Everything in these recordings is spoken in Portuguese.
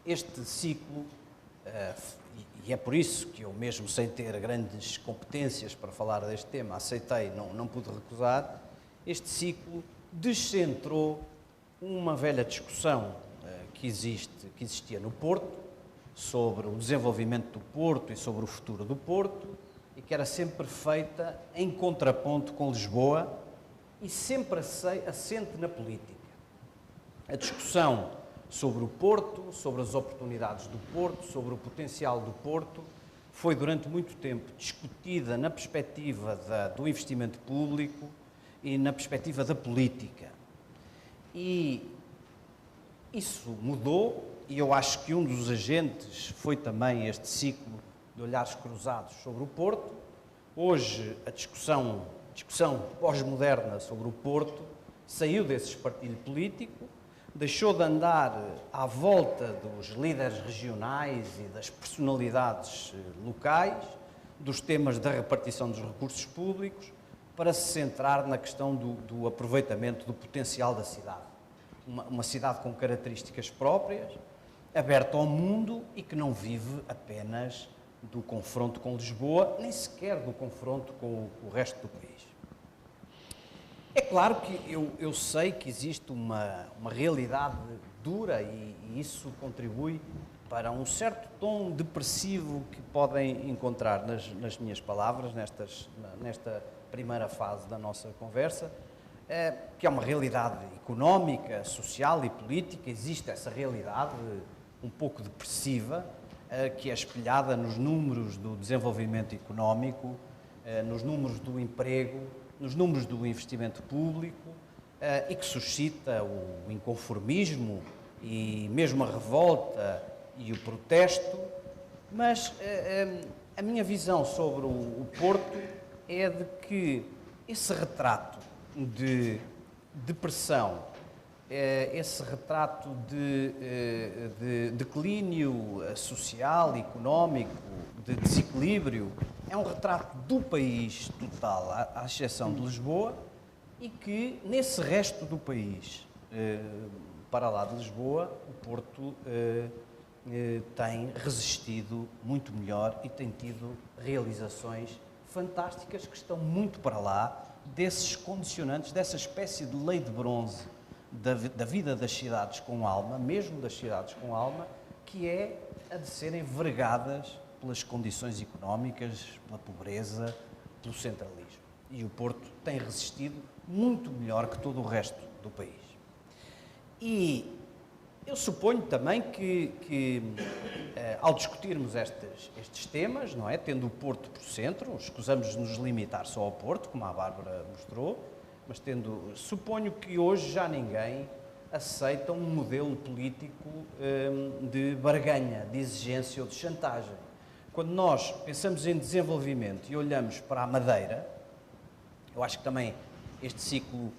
este ciclo, e é por isso que eu mesmo sem ter grandes competências para falar deste tema, aceitei, não pude recusar, este ciclo descentrou uma velha discussão que existia no Porto, sobre o desenvolvimento do Porto e sobre o futuro do Porto, e que era sempre feita em contraponto com Lisboa e sempre assente na política. A discussão sobre o Porto, sobre as oportunidades do Porto, sobre o potencial do Porto, foi durante muito tempo discutida na perspectiva do investimento público e na perspectiva da política. E isso mudou, e eu acho que um dos agentes foi também este ciclo de olhares cruzados sobre o Porto. Hoje, a discussão pós-moderna sobre o Porto saiu desse espartilho político, deixou de andar à volta dos líderes regionais e das personalidades locais, dos temas da repartição dos recursos públicos, para se centrar na questão do aproveitamento do potencial da cidade. Uma cidade com características próprias, aberta ao mundo e que não vive apenas do confronto com Lisboa, nem sequer do confronto com o resto do país. É claro que eu sei que existe uma realidade dura e isso contribui para um certo tom depressivo que podem encontrar nas minhas palavras, nesta primeira fase da nossa conversa, que é uma realidade económica, social e política. Existe essa realidade um pouco depressiva, que é espelhada nos números do desenvolvimento económico, nos números do emprego, nos números do investimento público, e que suscita o inconformismo e mesmo a revolta e o protesto. Mas a minha visão sobre o Porto é de que esse retrato de depressão, esse retrato de declínio social, económico, de desequilíbrio, é um retrato do país total, à exceção de Lisboa, e que nesse resto do país, para lá de Lisboa, o Porto tem resistido muito melhor e tem tido realizações fantásticas que estão muito para lá desses condicionantes, dessa espécie de lei de bronze da vida das cidades com alma, mesmo das cidades com alma, que é a de serem vergadas pelas condições económicas, pela pobreza, pelo centralismo. E o Porto tem resistido muito melhor que todo o resto do país. E eu suponho também que ao discutirmos estes temas, não é? Tendo o Porto por centro, escusamos de nos limitar só ao Porto, como a Bárbara mostrou, mas suponho que hoje já ninguém aceita um modelo político de barganha, de exigência ou de chantagem. Quando nós pensamos em desenvolvimento e olhamos para a Madeira, eu acho que também este ciclo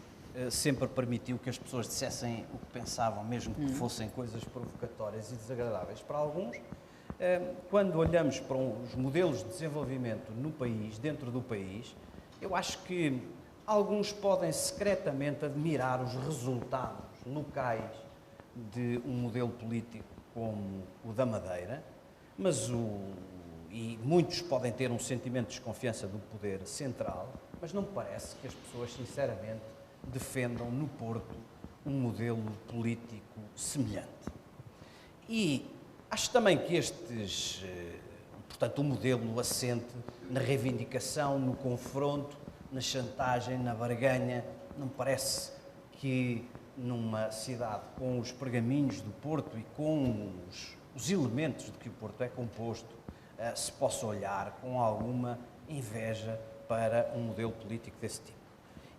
sempre permitiu que as pessoas dissessem o que pensavam, mesmo que fossem coisas provocatórias e desagradáveis para alguns. Quando olhamos para os modelos de desenvolvimento no país, dentro do país, eu acho que alguns podem secretamente admirar os resultados locais de um modelo político como o da Madeira, e muitos podem ter um sentimento de desconfiança do poder central, mas não me parece que as pessoas, sinceramente, defendam no Porto um modelo político semelhante. E acho também que portanto, um modelo assente na reivindicação, no confronto, na chantagem, na barganha, não me parece que numa cidade com os pergaminhos do Porto e com os elementos de que o Porto é composto, se possa olhar com alguma inveja para um modelo político desse tipo.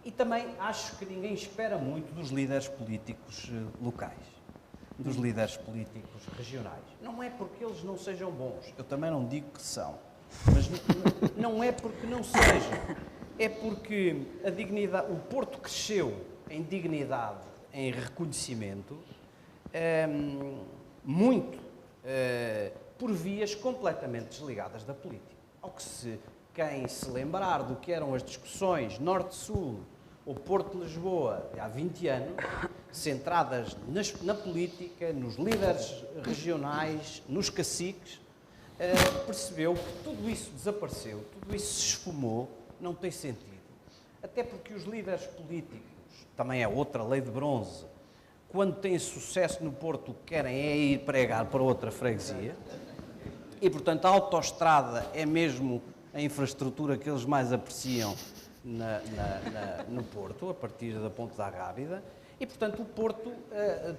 E também acho que ninguém espera muito dos líderes políticos locais, dos líderes políticos regionais. Não é porque eles não sejam bons, eu também não digo que são, mas não é porque não sejam, é porque a dignidade, o Porto cresceu em dignidade, em reconhecimento, muito por vias completamente desligadas da política. Quem se lembrar do que eram as discussões Norte-Sul o Porto de Lisboa, há 20 anos, centradas na política, nos líderes regionais, nos caciques, percebeu que tudo isso desapareceu, tudo isso se esfumou, não tem sentido. Até porque os líderes políticos, também é outra lei de bronze, quando têm sucesso no Porto, o que querem é ir pregar para outra freguesia, e portanto a autoestrada é mesmo a infraestrutura que eles mais apreciam no Porto, a partir da Ponte da Rábida, e portanto o Porto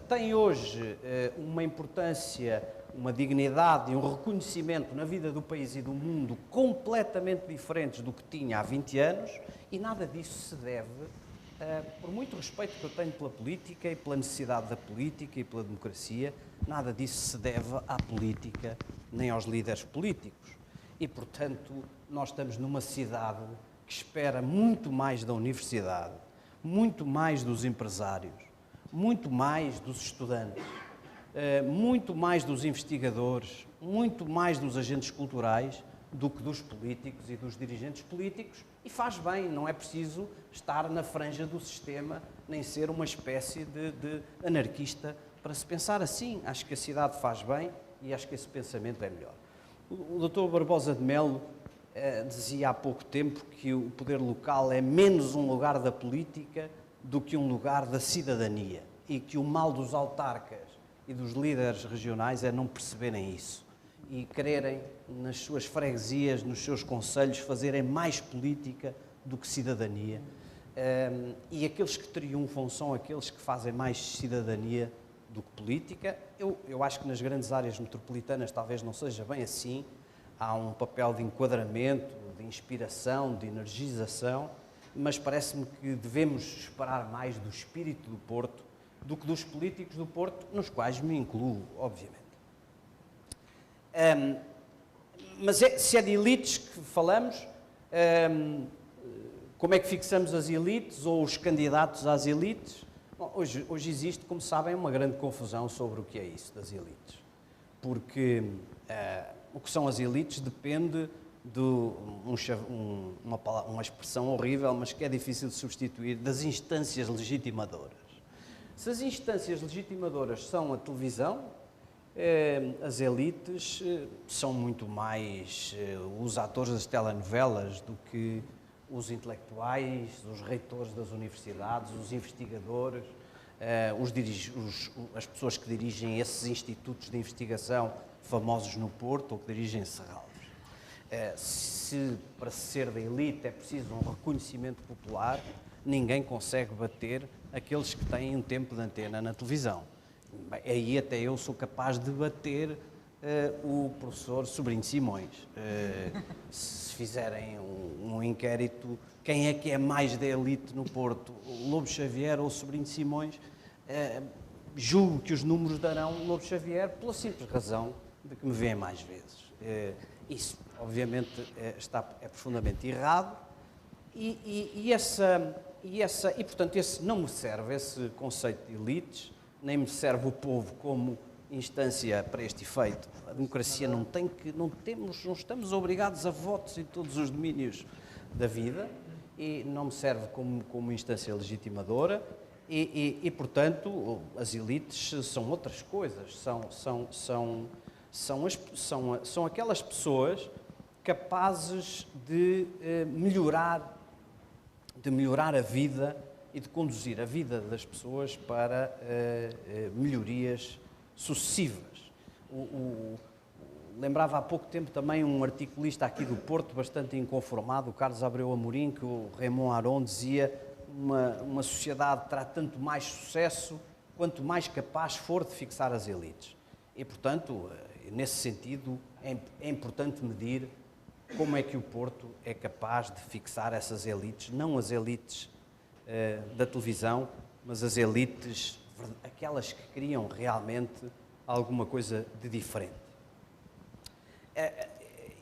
tem hoje uma importância, uma dignidade e um reconhecimento na vida do país e do mundo completamente diferentes do que tinha há 20 anos, e nada disso se deve, por muito respeito que eu tenho pela política e pela necessidade da política e pela democracia, nada disso se deve à política nem aos líderes políticos. E, portanto, nós estamos numa cidade que espera muito mais da universidade, muito mais dos empresários, muito mais dos estudantes, muito mais dos investigadores, muito mais dos agentes culturais do que dos políticos e dos dirigentes políticos, e faz bem, não é preciso estar na franja do sistema, nem ser uma espécie de anarquista para se pensar assim. Acho que a cidade faz bem e acho que esse pensamento é melhor. O Dr. Barbosa de Melo dizia há pouco tempo que o poder local é menos um lugar da política do que um lugar da cidadania, e que o mal dos autarcas e dos líderes regionais é não perceberem isso e quererem, nas suas freguesias, nos seus concelhos, fazerem mais política do que cidadania. E aqueles que triunfam são aqueles que fazem mais cidadania do que política. Eu acho que nas grandes áreas metropolitanas talvez não seja bem assim. Há um papel de enquadramento, de inspiração, de energização, mas parece-me que devemos esperar mais do espírito do Porto do que dos políticos do Porto, nos quais me incluo, obviamente. Mas se é de elites que falamos, como é que fixamos as elites ou os candidatos às elites? Bom, hoje existe, como sabem, uma grande confusão sobre o que é isso das elites. Porque o que são as elites depende de uma expressão horrível, mas que é difícil de substituir, das instâncias legitimadoras. Se as instâncias legitimadoras são a televisão, as elites são muito mais os atores das telenovelas do que os intelectuais, os reitores das universidades, os investigadores, as pessoas que dirigem esses institutos de investigação famosos no Porto ou que dirigem Serralves. Se para ser da elite é preciso um reconhecimento popular, ninguém consegue bater aqueles que têm um tempo de antena na televisão. Aí até eu sou capaz de bater o professor Sobrinho Simões. Se fizerem um inquérito, quem é que é mais da elite no Porto, Lobo Xavier ou Sobrinho Simões, julgo que os números darão Lobo Xavier pela simples razão de que me vêem mais vezes. Isso, obviamente, é profundamente errado e portanto, esse não me serve, esse conceito de elites, nem me serve o povo como instância para este efeito. A democracia não estamos obrigados a votos em todos os domínios da vida e não me serve como instância legitimadora e, portanto, as elites são outras coisas, são aquelas pessoas capazes de melhorar a vida e de conduzir a vida das pessoas para melhorias sucessivas. Lembrava há pouco tempo também um articulista aqui do Porto, bastante inconformado, o Carlos Abreu Amorim, que o Raymond Aron dizia: uma sociedade terá tanto mais sucesso quanto mais capaz for de fixar as elites. E, portanto, nesse sentido, é importante medir como é que o Porto é capaz de fixar essas elites, não as elites da televisão, mas as elites, aquelas que criam realmente alguma coisa de diferente.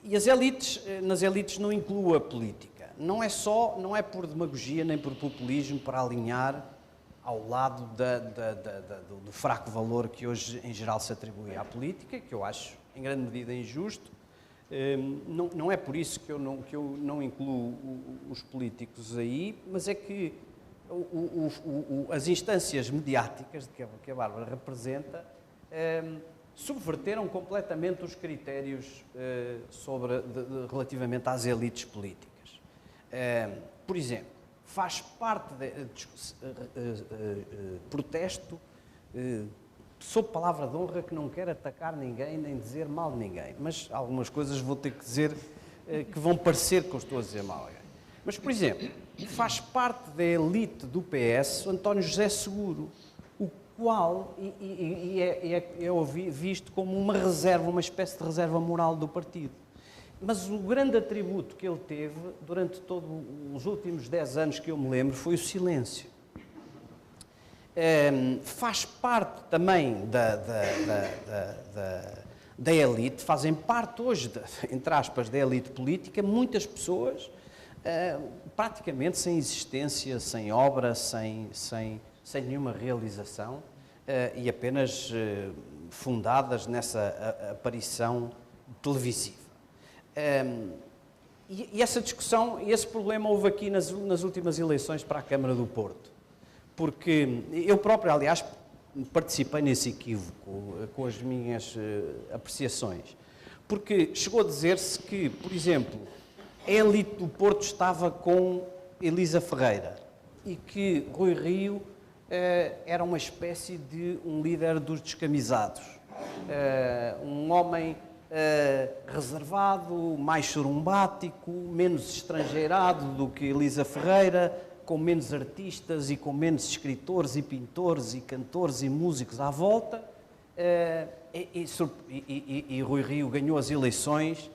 E as elites, nas elites não incluo a política. Não é por demagogia nem por populismo para alinhar ao lado do fraco valor que hoje em geral se atribui à política, que eu acho em grande medida injusto. Não é por isso que eu não incluo os políticos aí, mas é que as instâncias mediáticas que a Bárbara representa subverteram completamente os critérios relativamente às elites políticas. Por exemplo, faz parte protesto, sob palavra de honra, que não quero atacar ninguém nem dizer mal de ninguém, mas algumas coisas vou ter que dizer que vão parecer que eu estou a dizer mal a alguém. Mas, por exemplo, faz parte da elite do PS António José Seguro, o qual é visto como uma reserva, uma espécie de reserva moral do partido. Mas o grande atributo que ele teve durante todos os últimos 10 anos que eu me lembro foi o silêncio. Faz parte também da elite, fazem parte hoje, entre aspas, da elite política, muitas pessoas praticamente sem existência, sem obra, sem nenhuma realização e apenas fundadas nessa aparição televisiva. E essa discussão, esse problema houve aqui nas últimas eleições para a Câmara do Porto, porque eu próprio, aliás, participei nesse equívoco com as minhas apreciações, porque chegou a dizer-se que, por exemplo, a elite do Porto estava com Elisa Ferreira e que Rui Rio era uma espécie de um líder dos descamisados, um homem reservado, mais sorumbático, menos estrangeirado do que Elisa Ferreira, com menos artistas e com menos escritores e pintores e cantores e músicos à volta, e Rui Rio ganhou as eleições.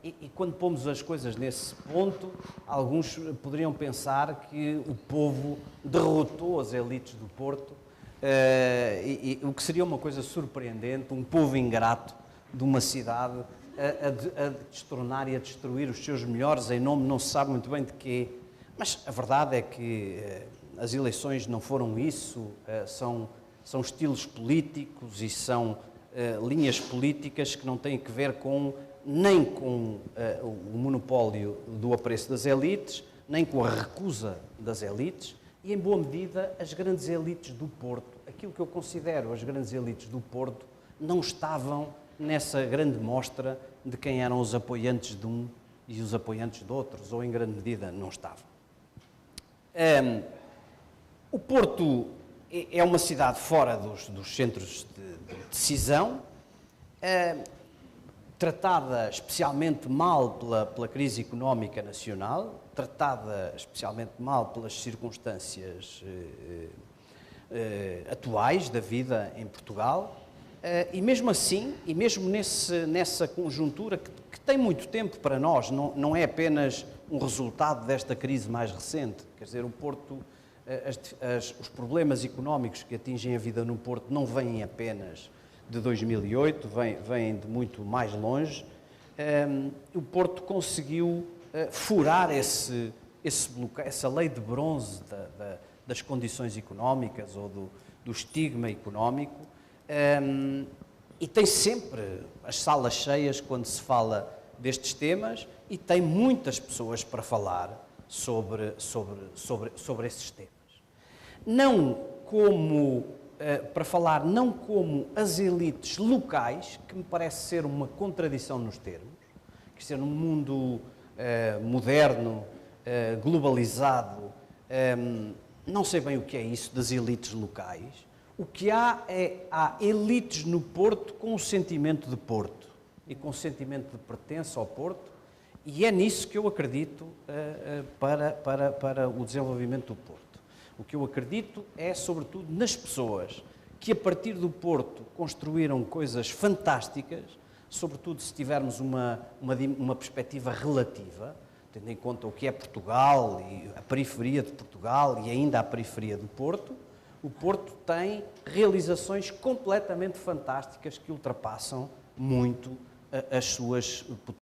E quando pomos as coisas nesse ponto, alguns poderiam pensar que o povo derrotou as elites do Porto, o que seria uma coisa surpreendente, um povo ingrato de uma cidade a destronar e a destruir os seus melhores em nome não se sabe muito bem de quê. Mas a verdade é que as eleições não foram isso, são estilos políticos e são linhas políticas que não têm que ver nem com o monopólio do apreço das elites, nem com a recusa das elites, e em boa medida as grandes elites do Porto, aquilo que eu considero as grandes elites do Porto, não estavam nessa grande mostra de quem eram os apoiantes de um e os apoiantes de outros, ou em grande medida não estavam. O Porto é uma cidade fora dos centros de decisão, tratada especialmente mal pela crise económica nacional, tratada especialmente mal pelas circunstâncias atuais da vida em Portugal, e mesmo assim, e mesmo nessa conjuntura que tem muito tempo para nós, não é apenas um resultado desta crise mais recente, quer dizer, o Porto, os problemas económicos que atingem a vida no Porto não vêm apenas de 2008, vêm de muito mais longe. O Porto conseguiu furar esse bloqueio, essa lei de bronze das condições económicas ou do estigma económico, e tem sempre as salas cheias quando se fala destes temas e tem muitas pessoas para falar sobre esses temas. Para falar não como as elites locais, que me parece ser uma contradição nos termos, que ser num mundo moderno, globalizado, não sei bem o que é isso das elites locais. O que há elites no Porto com o sentimento de Porto e com o sentimento de pertença ao Porto, e é nisso que eu acredito para o desenvolvimento do Porto. O que eu acredito é, sobretudo, nas pessoas que, a partir do Porto, construíram coisas fantásticas, sobretudo se tivermos uma perspectiva relativa, tendo em conta o que é Portugal e a periferia de Portugal e ainda a periferia do Porto. O Porto tem realizações completamente fantásticas que ultrapassam muito as suas potências.